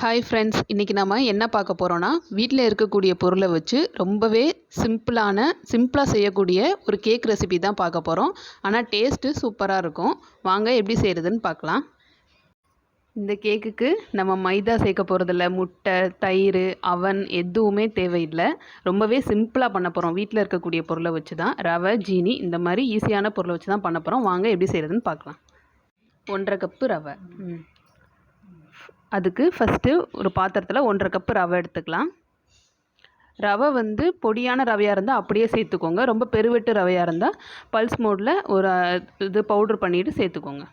Hi friends, இன்றைக்கி நம்ம என்ன பார்க்க போகிறோன்னா, வீட்டில் இருக்கக்கூடிய பொருளை வச்சு ரொம்பவே சிம்பிளாக செய்யக்கூடிய ஒரு கேக் ரெசிபி தான் பார்க்க போகிறோம். ஆனால் டேஸ்ட்டு சூப்பராக இருக்கும். வாங்க எப்படி செய்கிறதுன்னு பார்க்கலாம். இந்த கேக்குக்கு நம்ம மைதா சேர்க்க போகிறதில்ல, முட்டை, தயிர், அவன் எதுவுமே தேவையில்லை. ரொம்பவே சிம்பிளாக பண்ண போகிறோம். வீட்டில் இருக்கக்கூடிய பொருளை வச்சு தான், ரவை, ஜீனி இந்த மாதிரி ஈஸியான பொருளை வச்சு தான் பண்ண போகிறோம். வாங்க எப்படி செய்கிறதுன்னு பார்க்கலாம். 1.5 கப்பு ரவை. அதுக்கு ஃபஸ்ட்டு ஒரு பாத்திரத்தில் 1.5 கப்பு ரவை எடுத்துக்கலாம். ரவை வந்து பொடியான ரவையாக இருந்தால் அப்படியே சேர்த்துக்கோங்க. ரொம்ப பெருவெட்டு ரவையாக இருந்தால் பல்ஸ் மோடில் ஒரு பவுட்ரு பண்ணிவிட்டு சேர்த்துக்கோங்க.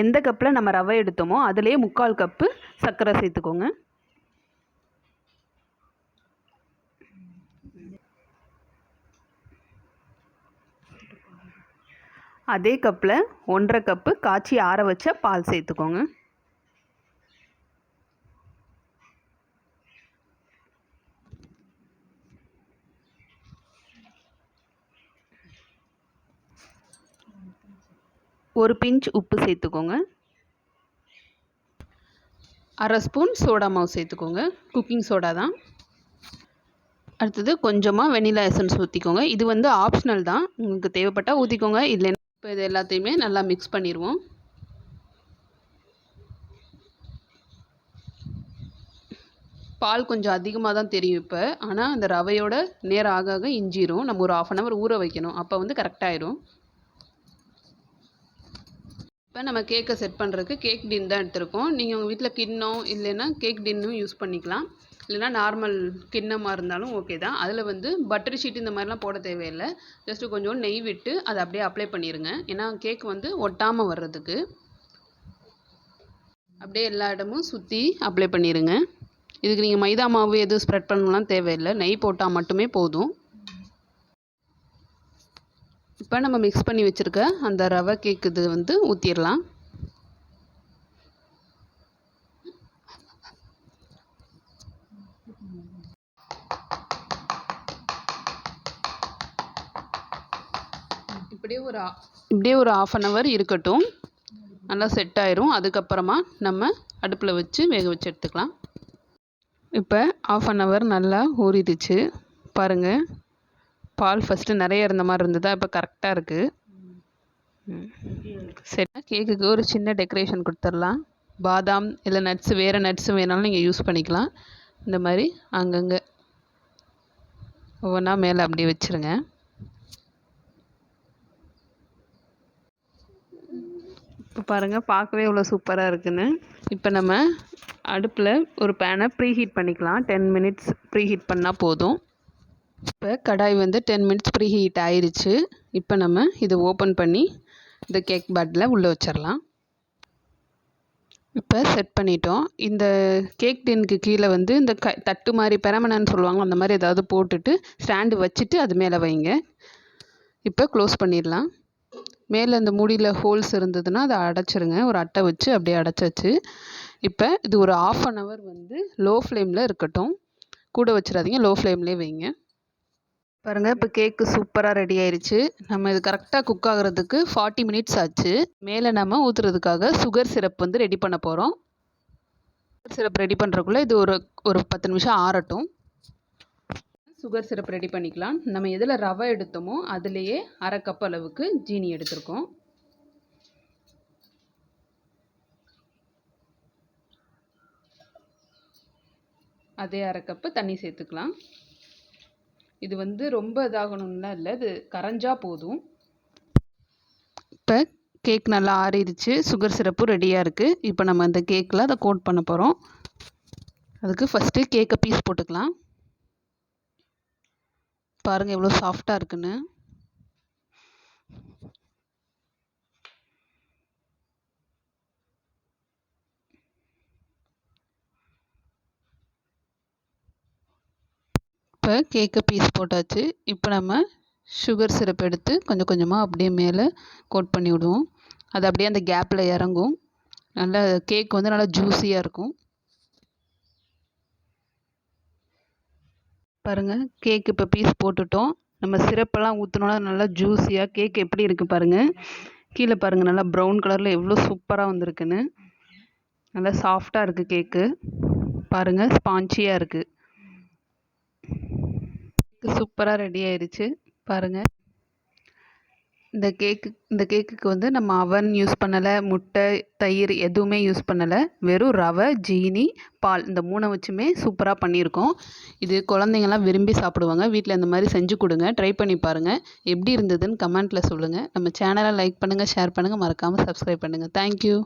எந்த கப்பில் நம்ம ரவை எடுத்தோமோ அதிலே 3/4 கப்பு சர்க்கரை சேர்த்துக்கோங்க. அதே கப்பில் 1.5 கப்பு காய்ச்சி ஆற வச்ச பால் சேர்த்துக்கோங்க. ஒரு பிஞ்ச் உப்பு சேர்த்துக்கோங்க. 1/2 ஸ்பூன் சோடா மாவு சேர்த்துக்கோங்க. குக்கிங் சோடா தான். அடுத்தது கொஞ்சமாக வெனிலா எசன்ஸ் ஊற்றிக்கோங்க. இது வந்து ஆப்ஷனல் தான், உங்களுக்கு தேவைப்பட்டால் ஊற்றிக்கோங்க. இல்லைன்னா இப்போ இது எல்லாத்தையுமே நல்லா மிக்ஸ் பண்ணிடுவோம். பால் கொஞ்சம் அதிகமாக தான் தெரியும் இப்போ, ஆனால் அந்த ரவையோட நேரம் ஆக ஆக இஞ்சிரும். நம்ம ஒரு 1/2 hour ஊற வைக்கணும். அப்போ வந்து கரெக்டாகிடும். இப்போ நம்ம கேக்கை செட் பண்ணுறதுக்கு கேக் டின் தான் எடுத்திருக்கோம். நீங்கள் உங்கள் வீட்டில் கிண்ணம் இல்லைன்னா கேக் டின்னும் யூஸ் பண்ணிக்கலாம். இல்லைனா நார்மல் கிண்ணமாக இருந்தாலும் ஓகே தான். அதில் வந்து பட்டர் ஷீட் இந்த மாதிரிலாம் போட தேவையில்லை. ஜஸ்ட்டு கொஞ்சம் நெய் விட்டு அதை அப்படியே அப்ளை பண்ணிடுங்க. ஏன்னா கேக் வந்து ஒட்டாமல் வர்றதுக்கு. அப்படியே எல்லா இடமும் சுற்றி அப்ளை பண்ணிடுங்க. இதுக்கு நீங்கள் மைதா மாவு எதுவும் ஸ்ப்ரெட் பண்ணலாம் தேவையில்லை. நெய் போட்டால் மட்டுமே போதும். இப்போ நம்ம மிக்ஸ் பண்ணி வச்சுருக்க அந்த ரவை கேக் இது வந்து ஊற்றிடலாம். இப்படியே ஒரு 1/2 hour இருக்கட்டும். நல்லா செட் ஆயிரும். அதுக்கப்புறமா நம்ம அடுப்பில் வச்சு வேக வச்சு எடுத்துக்கலாம். இப்போ 1/2 hour நல்லா ஊறிடுச்சு பாருங்கள். பால் ஃபஸ்ட்டு நிறைய இருந்த மாதிரி இருந்ததா, இப்போ கரெக்டாக இருக்குது. சரி, கேக்குக்கு ஒரு சின்ன டெக்கரேஷன் கொடுத்துடலாம். பாதாம் இல்லை நட்ஸு, வேறு நட்ஸு வேணாலும் நீங்கள் யூஸ் பண்ணிக்கலாம். இந்த மாதிரி அங்கங்கே ஒவ்வொன்றா மேலே அப்படியே வச்சுருங்க. இப்போ பாருங்கள், பார்க்கவே இவ்வளோ சூப்பராக இருக்குன்னு. இப்போ நம்ம அடுப்பில் ஒரு பேனை ப்ரீஹீட் பண்ணிக்கலாம். 10 minutes ப்ரீஹீட் பண்ணால் போதும். இப்போ கடாய் வந்து 10 minutes ப்ரீஹீட் ஆயிடுச்சு. இப்போ நம்ம இதை ஓப்பன் பண்ணி இந்த கேக் பேட்டில் உள்ளே வச்சிடலாம். இப்போ செட் பண்ணிட்டோம். இந்த கேக் டின்னுக்கு கீழே வந்து இந்த தட்டு மாதிரி பெரமனன்னு சொல்லுவாங்க, அந்த மாதிரி ஏதாவது போட்டுட்டு ஸ்டாண்டு வச்சுட்டு அது மேலே வைங்க. இப்போ க்ளோஸ் பண்ணிடலாம். மேலே இந்த மூடியில் ஹோல்ஸ் இருந்ததுன்னா அதை அடைச்சிருங்க. ஒரு அட்டை வச்சு அப்படியே அடைச்சாச்சு. இப்போ இது ஒரு 1/2 hour வந்து லோ ஃப்ளேமில் இருக்கட்டும். கூட வச்சிடாதீங்க, லோ ஃப்ளேம்லேயே வைங்க. பாருங்கள், இப்போ கேக்கு சூப்பராக ரெடி ஆயிடுச்சு. நம்ம இது கரெக்டாக குக் ஆகிறதுக்கு 40 minutes ஆச்சு. மேலே நம்ம ஊற்றுறதுக்காக சுகர் சிரப் வந்து ரெடி பண்ண போகிறோம். சுகர் சிரப் ரெடி பண்ணுறக்குள்ளே இது ஒரு 10 நிமிஷம் ஆறட்டும். சுகர் சிரப் ரெடி பண்ணிக்கலாம். நம்ம எதில் ரவை எடுத்தோமோ அதுலேயே 1/2 கப் அளவுக்கு ஜீனி எடுத்திருக்கோம். அதே 1/2 கப்பு தண்ணி சேர்த்துக்கலாம். இது வந்து ரொம்ப இதாகணும்லாம் இல்லை, இது கரைஞ்சா போதும். இப்போ கேக் நல்லா ஆறிடுச்சு. சுகர் சிரப்பும் ரெடியாக இருக்குது. இப்போ நம்ம இந்த கேக்கில் அதை கோட் பண்ண போகிறோம். அதுக்கு ஃபஸ்ட்டு கேக்கை பீஸ் போட்டுக்கலாம். பாருங்கள் எவ்வளோ சாஃப்டாக இருக்குன்னு. இப்போ கேக்கை பீஸ் போட்டாச்சு. இப்போ நம்ம சுகர் சிரப் எடுத்து கொஞ்சம் கொஞ்சமாக அப்படியே மேலே கோட் பண்ணி விடுவோம். அது அப்படியே அந்த கேப்பில் இறங்கும். நல்லா கேக் வந்து நல்லா ஜூஸியாக இருக்கும். பாருங்கள், கேக் இப்போ பீஸ் போட்டுட்டோம். நம்ம சிரப்பெல்லாம் ஊற்றினோன்னா நல்லா ஜூஸியாக கேக் எப்படி இருக்குது பாருங்கள். கீழே பாருங்கள், நல்லா ப்ரௌன் கலரில் எவ்வளோ சூப்பராக வந்திருக்குன்னு. நல்லா சாஃப்டாக இருக்குது கேக்கு. பாருங்கள், ஸ்பான்ச்சியாக இருக்குது. சூப்பராக ரெடி ஆயிடுச்சு பாருங்கள். இந்த கேக்குக்கு வந்து நம்ம அவன் யூஸ் பண்ணலை, முட்டை, தயிர் எதுவுமே யூஸ் பண்ணலை. வெறும் ரவை, ஜீனி, பால் இந்த 3 வச்சுமே சூப்பராக பண்ணியிருக்கோம். இது குழந்தைங்கள்லாம் விரும்பி சாப்பிடுவாங்க. வீட்டில் இந்த மாதிரி செஞ்சு கொடுங்க. ட்ரை பண்ணி பாருங்கள். எப்படி இருந்ததுன்னு கமெண்ட்டில் சொல்லுங்கள். நம்ம சேனலை லைக் பண்ணுங்கள், ஷேர் பண்ணுங்கள், மறக்காமல் சப்ஸ்கிரைப் பண்ணுங்கள். தேங்க்யூ.